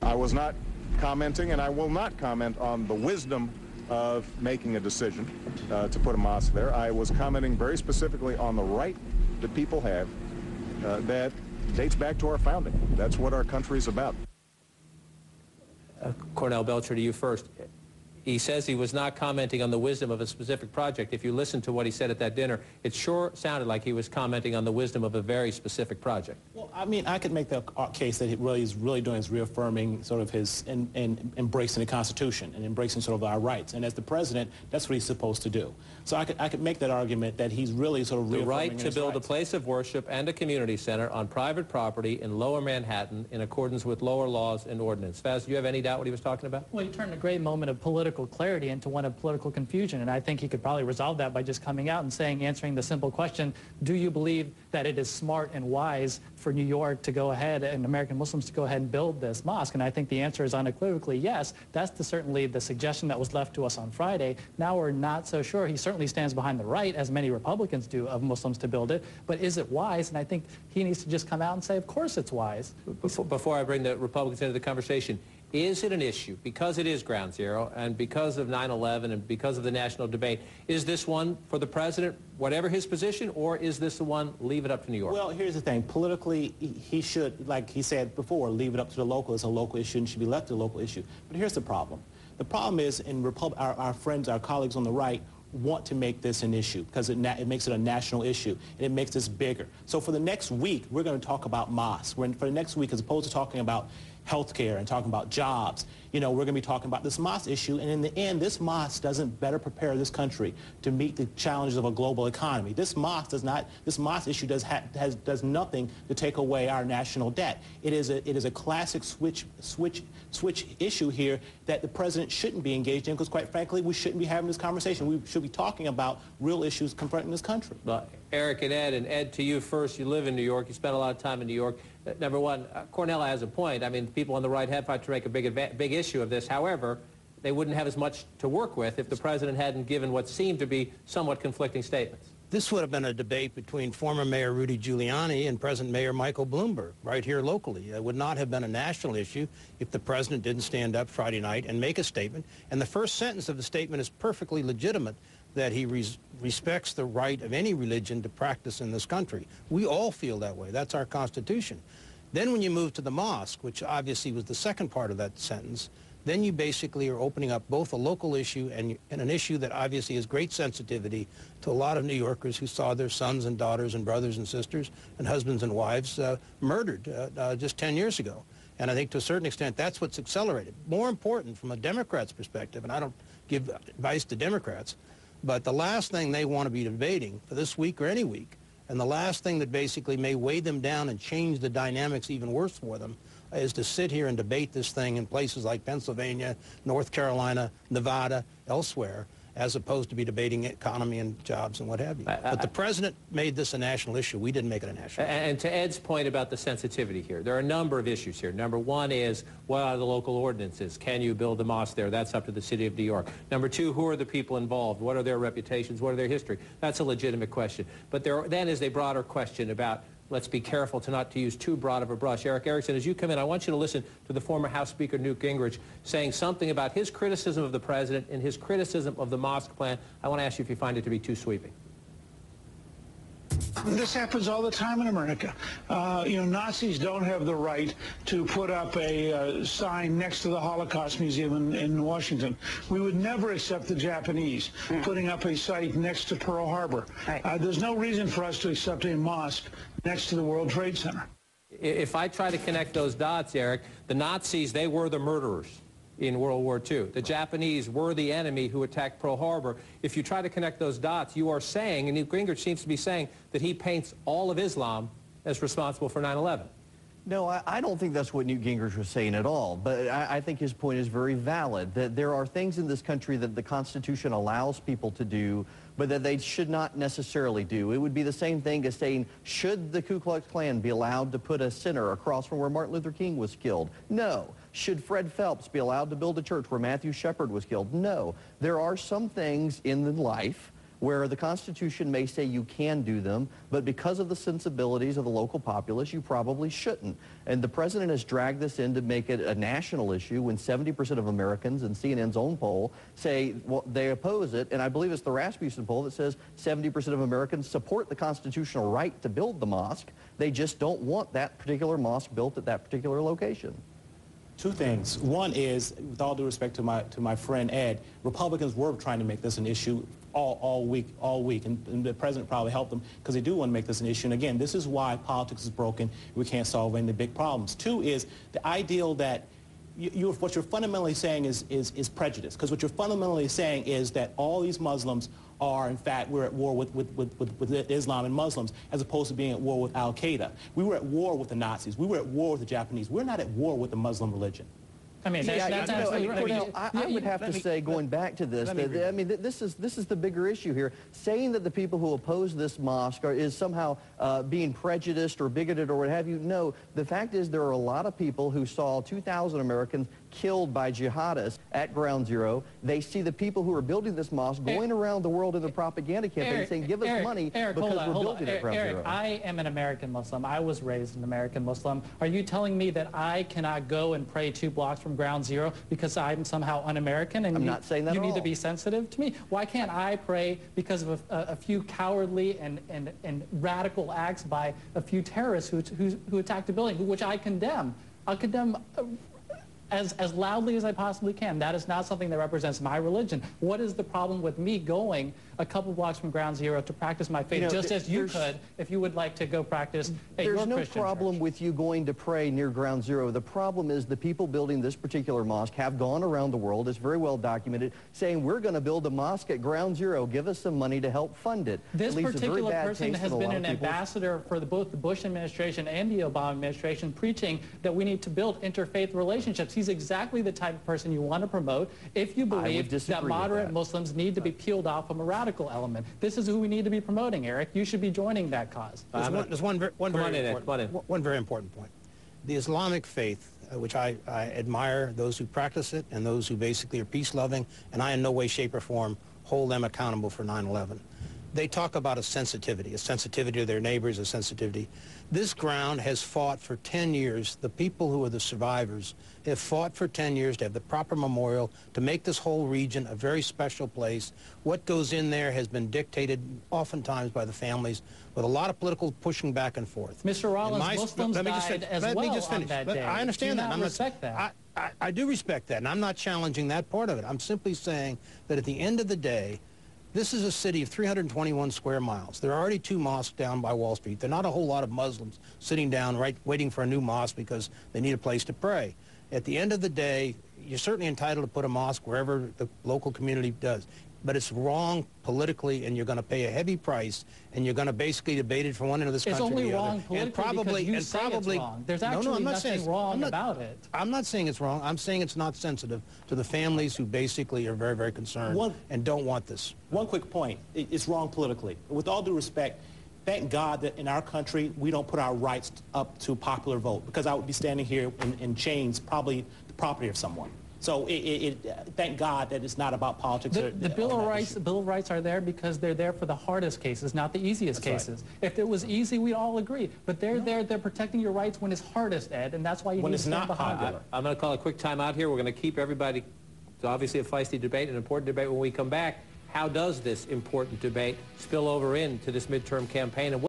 I was not commenting, and I will not comment on the wisdom of making a decision to put a mosque there. I was commenting very specifically on the right that people have that dates back to our founding. That's what our country is about. Cornell Belcher, to you first. He says he was not commenting on the wisdom of a specific project. If you listen to what he said at that dinner, it sure sounded like he was commenting on the wisdom of a very specific project. Well, I mean, I could make the case that what he's really doing is reaffirming sort of his and embracing the Constitution and embracing sort of our rights. And as the president, that's what he's supposed to do. So I could make that argument that he's really sort of reaffirming the right to build rights. A place of worship and a community center on private property in Lower Manhattan in accordance with lower laws and ordinance. Faiz, do you have any doubt what he was talking about? Well, he turned a great moment of political clarity into one of political confusion, and I think he could probably resolve that by just coming out and saying, answering the simple question, do you believe that it is smart and wise for New York to go ahead and American Muslims to go ahead and build this mosque? And I think the answer is unequivocally yes. That's certainly the suggestion that was left to us on Friday. Now we're not so sure. He certainly stands behind the right, as many Republicans do, of Muslims to build it. But is it wise? And I think he needs to just come out and say, of course it's wise. Before I bring the Republicans into the conversation, is it an issue, because it is ground zero, and because of 9/11 and because of the national debate, is this one for the president, whatever his position, or is this the one, leave it up to New York? Well, here's the thing. Politically, he should, like he said before, leave it up to the local. It's a local issue and should be left to the local issue. But here's the problem. The problem is, our friends, our colleagues on the right, want to make this an issue because it makes it a national issue and it makes this bigger. So for the next week, we're going to talk about mosques. For the next week, as opposed to talking about healthcare and talking about jobs, we're going to be talking about this mosque issue. And in the end, this mosque doesn't better prepare this country to meet the challenges of a global economy. This mosque issue does nothing to take away our national debt. It is a classic switch issue here that the president shouldn't be engaged in because, quite frankly, we shouldn't be having this conversation. We should be talking about real issues confronting this country. Well, Eric and Ed, to you first. You live in New York. You spent a lot of time in New York. Number one, Cornell has a point. I mean, people on the right have tried to make a big issue of this. However, they wouldn't have as much to work with if the president hadn't given what seemed to be somewhat conflicting statements. This would have been a debate between former Mayor Rudy Giuliani and present Mayor Michael Bloomberg right here locally. It would not have been a national issue if the president didn't stand up Friday night and make a statement. And the first sentence of the statement is perfectly legitimate, that he respects the right of any religion to practice in this country. We all feel that way. That's our Constitution. Then when you move to the mosque, which obviously was the second part of that sentence, then you basically are opening up both a local issue and an issue that obviously has great sensitivity to a lot of New Yorkers who saw their sons and daughters and brothers and sisters and husbands and wives murdered just 10 years ago. And I think to a certain extent that's what's accelerated. More important from a Democrat's perspective, and I don't give advice to Democrats, but the last thing they want to be debating for this week or any week, and the last thing that basically may weigh them down and change the dynamics even worse for them, is to sit here and debate this thing in places like Pennsylvania, North Carolina, Nevada, elsewhere, as opposed to be debating economy and jobs and what have you. But the president made this a national issue. We didn't make it a national issue. And to Ed's point about the sensitivity here, there are a number of issues here. Number one is, what are the local ordinances? Can you build a mosque there? That's up to the city of New York. Number two, who are the people involved? What are their reputations? What are their history? That's a legitimate question. But there then is a broader question about, let's be careful not to use too broad of a brush. Eric Erickson, as you come in, I want you to listen to the former House Speaker Newt Gingrich saying something about his criticism of the president and his criticism of the mosque plan. I want to ask you if you find it to be too sweeping. This happens all the time in America. Nazis don't have the right to put up a sign next to the Holocaust Museum in Washington. We would never accept the Japanese putting up a site next to Pearl Harbor. There's no reason for us to accept a mosque next to the World Trade Center. If I try to connect those dots, Eric, the Nazis, they were the murderers in World War II. The Japanese were the enemy who attacked Pearl Harbor. If you try to connect those dots, you are saying, and Newt Gingrich seems to be saying, that he paints all of Islam as responsible for 9/11. No, I don't think that's what Newt Gingrich was saying at all, but I think his point is very valid, that there are things in this country that the Constitution allows people to do, but that they should not necessarily do. It would be the same thing as saying, should the Ku Klux Klan be allowed to put a center across from where Martin Luther King was killed? No. Should Fred Phelps be allowed to build a church where Matthew Shepard was killed? No. There are some things in life where the Constitution may say you can do them, but because of the sensibilities of the local populace, you probably shouldn't. And the president has dragged this in to make it a national issue when 70% of Americans in CNN's own poll say, well, they oppose it. And I believe it's the Rasmussen poll that says 70% of Americans support the constitutional right to build the mosque. They just don't want that particular mosque built at that particular location. Two things. One is, with all due respect to my friend Ed, Republicans were trying to make this an issue all week, and the president probably helped them because they do want to make this an issue. And again, this is why politics is broken. We can't solve any of the big problems. Two is the ideal that what you're fundamentally saying is prejudice, because what you're fundamentally saying is that all these Muslims are, in fact, we're at war with Islam and Muslims, as opposed to being at war with Al-Qaeda. We were at war with the Nazis. We were at war with the Japanese. We're not at war with the Muslim religion. I mean, that's absolutely right. Cornell, I would have to say, going back to this, I mean, this is the bigger issue here. Saying that the people who oppose this mosque is somehow being prejudiced or bigoted or what have you, no. The fact is there are a lot of people who saw 2,000 Americans killed by jihadists at Ground Zero. They see the people who are building this mosque going around the world in the propaganda campaign saying, give us money because we're building it at Ground Zero. I am an American Muslim. I was raised an American Muslim. Are you telling me that I cannot go and pray 2 blocks from Ground Zero because I'm somehow un-American? And I'm not saying that at all. You need to be sensitive to me. Why can't I pray because of a few cowardly and radical acts by a few terrorists who attacked a building, which I condemn? I'll condemn as loudly as I possibly can. That is not something that represents my religion. What is the problem with me going a couple blocks from Ground Zero to practice my faith, just as you could if you would like to go practice at your Christian church? There's no problem with you going to pray near Ground Zero. The problem is the people building this particular mosque have gone around the world, it's very well documented, saying we're going to build a mosque at Ground Zero, give us some money to help fund it. This particular person has been an ambassador for both the Bush administration and the Obama administration, preaching that we need to build interfaith relationships. He's exactly the type of person you want to promote if you believe that moderate Muslims need to be peeled off from a radical element. This is who we need to be promoting, Eric. You should be joining that cause. There's one very important point. The Islamic faith, which I admire those who practice it and those who basically are peace-loving, and I in no way, shape, or form hold them accountable for 9/11. They talk about a sensitivity to their neighbors, a sensitivity. This ground has fought for 10 years. The people who are the survivors have fought for 10 years to have the proper memorial, to make this whole region a very special place. What goes in there has been dictated oftentimes by the families, with a lot of political pushing back and forth. Mr. Rollins, Muslims died as well on that day. I understand that. Do you not respect that? I do respect that, and I'm not challenging that part of it. I'm simply saying that at the end of the day, this is a city of 321 square miles. There are already 2 mosques down by Wall Street. There are not a whole lot of Muslims sitting down waiting for a new mosque because they need a place to pray. At the end of the day, you're certainly entitled to put a mosque wherever the local community does. But it's wrong politically, and you're going to pay a heavy price, and you're going to basically debate it from one end of this country to the other. It's only wrong politically because you say it's wrong. There's actually nothing wrong about it. I'm not saying it's wrong. I'm saying it's not sensitive to the families who basically are very, very concerned and don't want this. One quick point. It's wrong politically. With all due respect, thank God that in our country we don't put our rights up to popular vote, because I would be standing here in chains, probably the property of someone. So thank God that it's not about politics. The Bill of Rights are there because they're there for the hardest cases, not the easiest cases. Right. If it was easy, we'd all agree. But they're protecting your rights when it's hardest, Ed, and that's why you need to stand behind it. I'm going to call a quick time out here. We're going to keep everybody, it's obviously a feisty debate, an important debate. When we come back, how does this important debate spill over into this midterm campaign? And